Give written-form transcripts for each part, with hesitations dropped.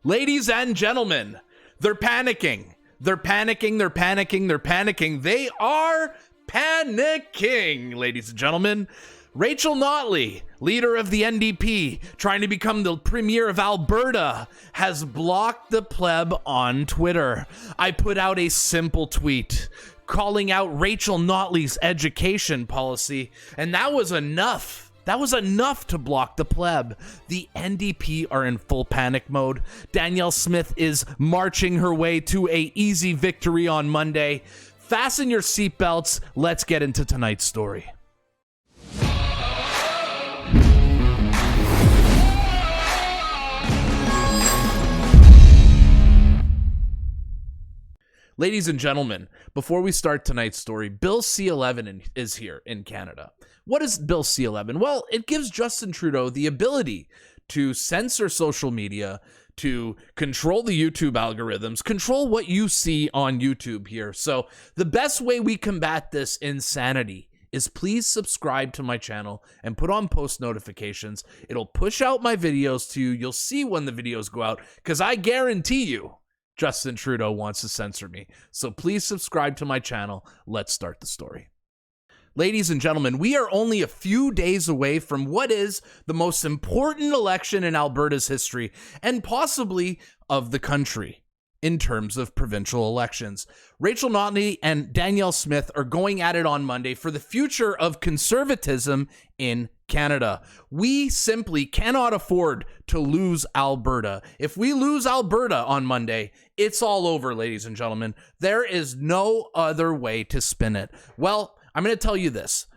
Ladies and gentlemen, they're panicking. They're panicking. They're panicking. They're panicking. They are panicking, ladies and gentlemen. Rachel Notley, leader of the NDP, trying to become the premier of Alberta, has blocked the pleb on Twitter. I put out a simple tweet calling out Rachel Notley's education policy, and that was enough. That was enough to block the pleb. The NDP are in full panic mode. Danielle Smith is marching her way to an easy victory on Monday. Fasten your seatbelts. Let's get into tonight's story. Ladies and gentlemen, before we start tonight's story, Bill C-11 is here in Canada. What is Bill C-11? Well, it gives Justin Trudeau the ability to censor social media, to control the YouTube algorithms, control what you see on YouTube here. So the best way we combat this insanity is please subscribe to my channel and put on post notifications. It'll push out my videos to you. You'll see when the videos go out, because I guarantee you Justin Trudeau wants to censor me. So please subscribe to my channel. Let's start the story. Ladies and gentlemen, we are only a few days away from what is the most important election in Alberta's history and possibly of the country in terms of provincial elections. Rachel Notley and Danielle Smith are going at it on Monday for the future of conservatism in Canada. We simply cannot afford to lose Alberta. If we lose Alberta on Monday, it's all over, ladies and gentlemen. There is no other way to spin it. Well, I'm going to tell you this.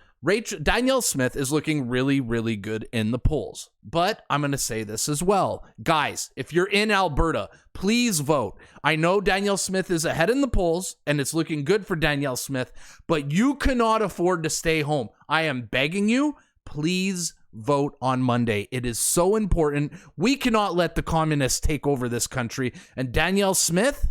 Danielle Smith is looking really, really good in the polls. But I'm going to say this as well. Guys, if you're in Alberta, please vote. I know Danielle Smith is ahead in the polls, and it's looking good for Danielle Smith, but you cannot afford to stay home. I am begging you, please vote on Monday. It is so important. We cannot let the communists take over this country, and Danielle Smith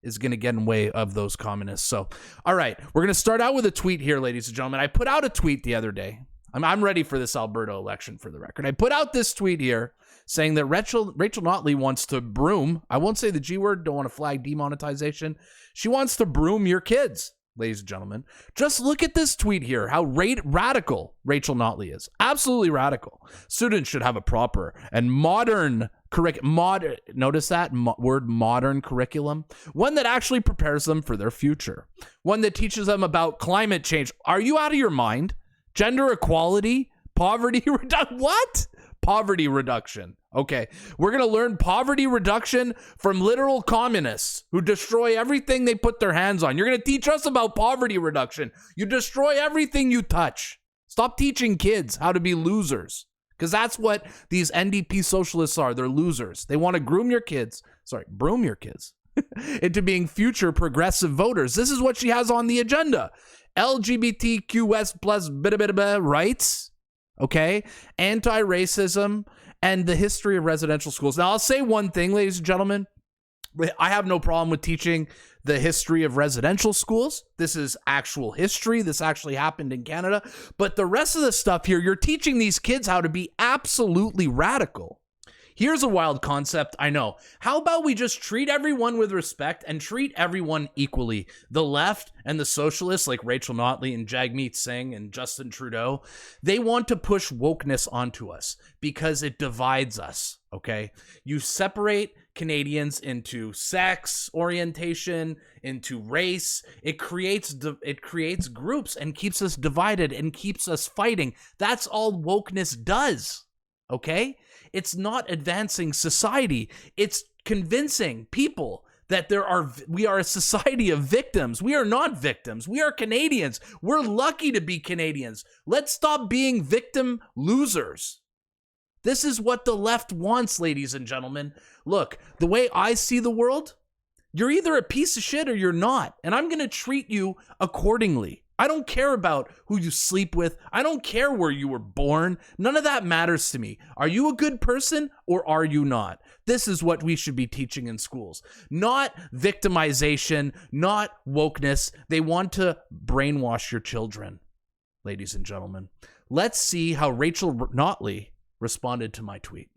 is going to get in the way of those communists. So, all right, we're going to start out with a tweet here, ladies and gentlemen. I put out a tweet the other day. I'm ready for this Alberta election, for the record. I put out this tweet here saying that Rachel Notley wants to broom. I won't say the G word, don't want to flag demonetization. She wants to broom your kids, ladies and gentlemen. Just look at this tweet here, how radical Rachel Notley is. Absolutely radical. Students should have a proper and modern notice that word, modern curriculum, one that actually prepares them for their future, one that teaches them about climate change. Are you out of your mind? Gender equality, poverty reduction. What? Poverty reduction. Okay, we're going to learn poverty reduction from literal communists who destroy everything they put their hands on. You're going to teach us about poverty reduction. You destroy everything you touch. Stop teaching kids how to be losers, because that's what these NDP socialists are. They're losers. They want to broom your kids into being future progressive voters. This is what she has on the agenda. LGBTQS plus rights, okay? Anti-racism, and the history of residential schools. Now, I'll say one thing, ladies and gentlemen. I have no problem with teaching the history of residential schools. This is actual history. This actually happened in Canada. But the rest of the stuff here, you're teaching these kids how to be absolutely radical. Here's a wild concept, I know. How about we just treat everyone with respect and treat everyone equally? The left and the socialists like Rachel Notley and Jagmeet Singh and Justin Trudeau, they want to push wokeness onto us because it divides us, okay? You separate Canadians into sex orientation, into race. It creates groups and keeps us divided and keeps us fighting. That's all wokeness does, okay? It's not advancing society. It's convincing people that we are a society of victims. We are not victims. We are Canadians. We're lucky to be Canadians. Let's stop being victim losers. This is what the left wants, ladies and gentlemen. Look, the way I see the world, you're either a piece of shit or you're not, and I'm going to treat you accordingly. I don't care about who you sleep with. I don't care where you were born. None of that matters to me. Are you a good person or are you not? This is what we should be teaching in schools. Not victimization, not wokeness. They want to brainwash your children, ladies and gentlemen. Let's see how Rachel Notley responded to my tweet.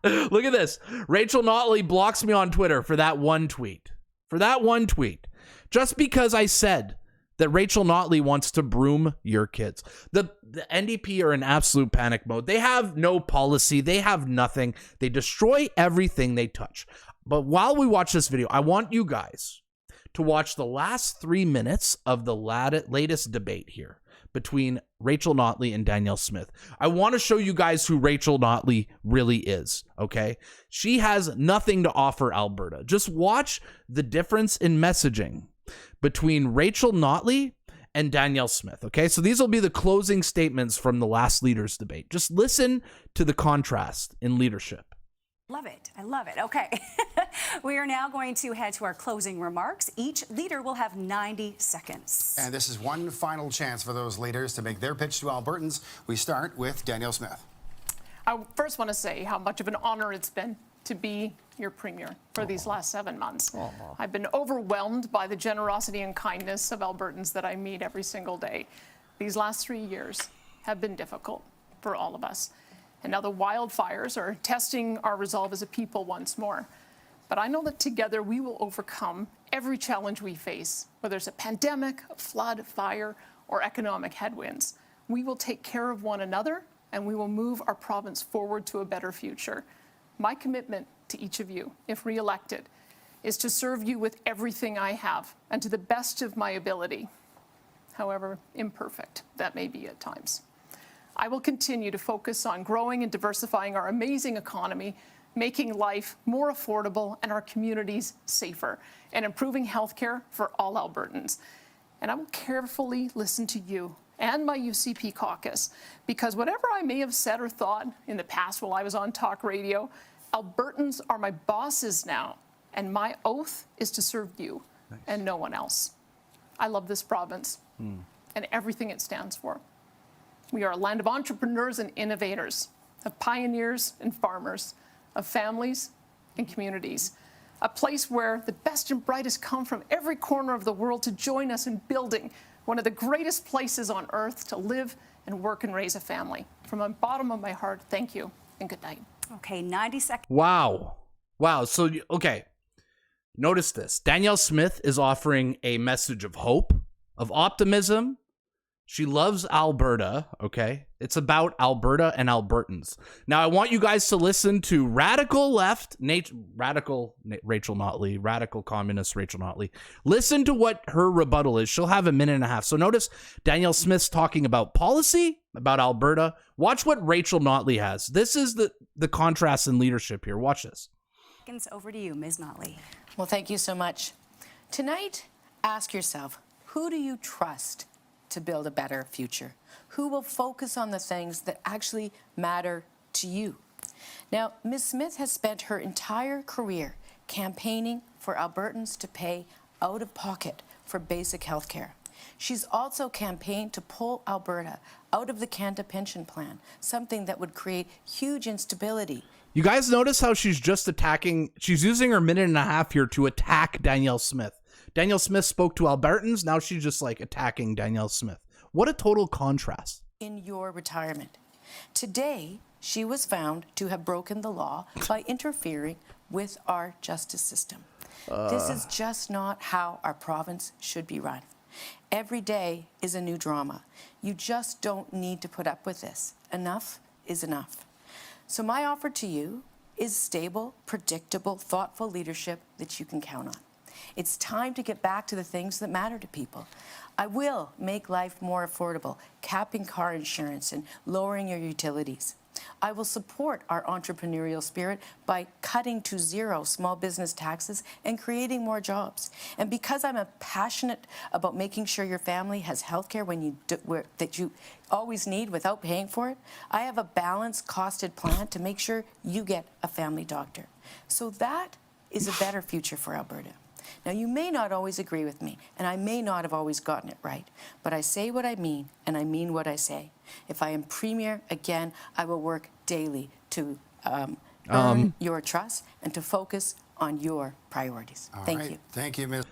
Look at this. Rachel Notley blocks me on Twitter for that one tweet. Just because I said that Rachel Notley wants to broom your kids. The NDP are in absolute panic mode. They have no policy. They have nothing. They destroy everything they touch. But while we watch this video, I want you guys to watch the last 3 minutes of the latest debate here between Rachel Notley and Danielle Smith. I want to show you guys who Rachel Notley really is, okay? She has nothing to offer Alberta. Just watch the difference in messaging between Rachel Notley and Danielle Smith, okay? So these will be the closing statements from the last leaders debate. Just listen to the contrast in leadership. Love it. I love it. Okay. We are now going to head to our closing remarks. Each leader will have 90 seconds. And this is one final chance for those leaders to make their pitch to Albertans. We start with Danielle Smith. I first want to say how much of an honor it's been to be your premier for these last 7 months. I've been overwhelmed by the generosity and kindness of Albertans that I meet every single day. These last 3 years have been difficult for all of us. And now the wildfires are testing our resolve as a people once more. But I know that together we will overcome every challenge we face, whether it's a pandemic, a flood, fire, or economic headwinds. We will take care of one another, and we will move our province forward to a better future. My commitment to each of you, if re-elected, is to serve you with everything I have and to the best of my ability, however imperfect that may be at times. I will continue to focus on growing and diversifying our amazing economy, making life more affordable and our communities safer, and improving healthcare for all Albertans. And I will carefully listen to you and my UCP caucus, because whatever I may have said or thought in the past while I was on talk radio, Albertans are my bosses now, and my oath is to serve you and no one else. I love this province and everything it stands for. We are a land of entrepreneurs and innovators, of pioneers and farmers, of families and communities, a place where the best and brightest come from every corner of the world to join us in building one of the greatest places on earth to live and work and raise a family. From the bottom of my heart, thank you and good night. Okay, 90 seconds. Wow. So, okay. Notice this. Danielle Smith is offering a message of hope, of optimism. She loves Alberta, okay? It's about Alberta and Albertans. Now, I want you guys to listen to radical left, radical Rachel Notley, radical communist Rachel Notley. Listen to what her rebuttal is. She'll have 1.5 minutes. So notice Danielle Smith's talking about policy, about Alberta. Watch what Rachel Notley has. This is the contrast in leadership here. Watch this. Over to you, Ms. Notley. Well, thank you so much. Tonight, ask yourself, who do you trust to build a better future? Who will focus on the things that actually matter to you? Now, Ms. Smith has spent her entire career campaigning for Albertans to pay out of pocket for basic health care. She's also campaigned to pull Alberta out of the Canada Pension Plan, something that would create huge instability. You guys notice how she's just attacking, she's using her 1.5 minutes here to attack Danielle Smith. Danielle Smith spoke to Albertans. Now she's just like attacking Danielle Smith. What a total contrast. In your retirement. Today, she was found to have broken the law by interfering with our justice system. This is just not how our province should be run. Every day is a new drama. You just don't need to put up with this. Enough is enough. So my offer to you is stable, predictable, thoughtful leadership that you can count on. It's time to get back to the things that matter to people. I will make life more affordable, capping car insurance and lowering your utilities. I will support our entrepreneurial spirit by cutting to zero small business taxes and creating more jobs. And because I'm passionate about making sure your family has health care that you always need without paying for it, I have a balanced, costed plan to make sure you get a family doctor. So that is a better future for Alberta. Now, you may not always agree with me, and I may not have always gotten it right, but I say what I mean, and I mean what I say. If I am premier again, I will work daily to earn your trust and to focus on your priorities. Thank you. Thank you, Ms.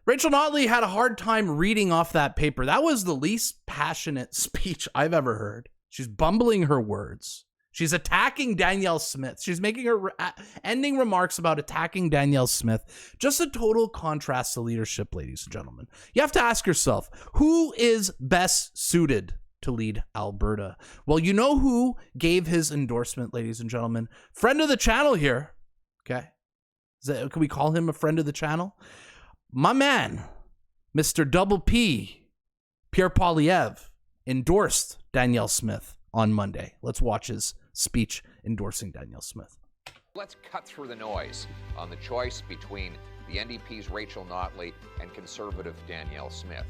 Rachel Notley had a hard time reading off that paper. That was the least passionate speech I've ever heard. She's bumbling her words. She's attacking Danielle Smith. She's making her ending remarks about attacking Danielle Smith. Just a total contrast to leadership, ladies and gentlemen. You have to ask yourself, who is best suited to lead Alberta? Well, you know who gave his endorsement, ladies and gentlemen? Friend of the channel here. Okay. Can we call him a friend of the channel? My man, Mr. Double P, Pierre Poilievre, endorsed Danielle Smith on Monday. Let's watch his speech endorsing Danielle Smith. Let's cut through the noise on the choice between the NDP's Rachel Notley and Conservative Danielle Smith.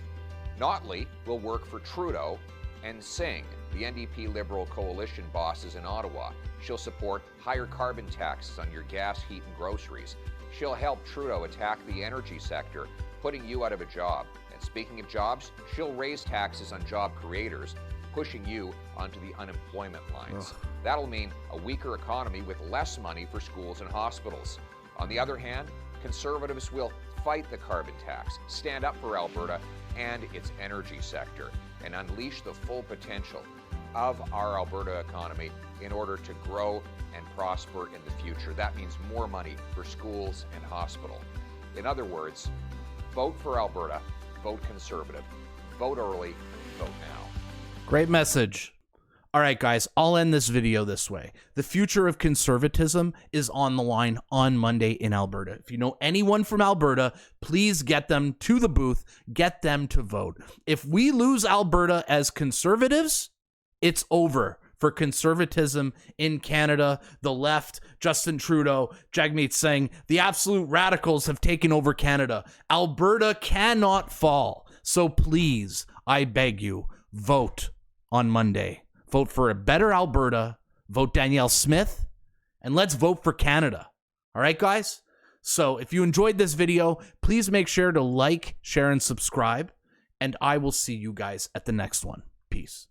Notley will work for Trudeau and Singh, the NDP Liberal coalition bosses in Ottawa. She'll support higher carbon taxes on your gas, heat, and groceries. She'll help Trudeau attack the energy sector, putting you out of a job. And speaking of jobs, she'll raise taxes on job creators, pushing you onto the unemployment lines. That'll mean a weaker economy with less money for schools and hospitals. On the other hand, Conservatives will fight the carbon tax, stand up for Alberta and its energy sector, and unleash the full potential of our Alberta economy in order to grow and prosper in the future. That means more money for schools and hospital. In other words, vote for Alberta, vote Conservative, vote early, vote now. Great message. All right, guys, I'll end this video this way. The future of conservatism is on the line on Monday in Alberta. If you know anyone from Alberta, please get them to the booth, get them to vote. If we lose Alberta as conservatives, it's over for conservatism in Canada. The left, Justin Trudeau, Jagmeet Singh, the absolute radicals have taken over Canada. Alberta cannot fall. So please, I beg you, vote on Monday. Vote for a better Alberta, vote Danielle Smith, and let's vote for Canada. All right, guys? So if you enjoyed this video, please make sure to like, share, and subscribe, and I will see you guys at the next one. Peace.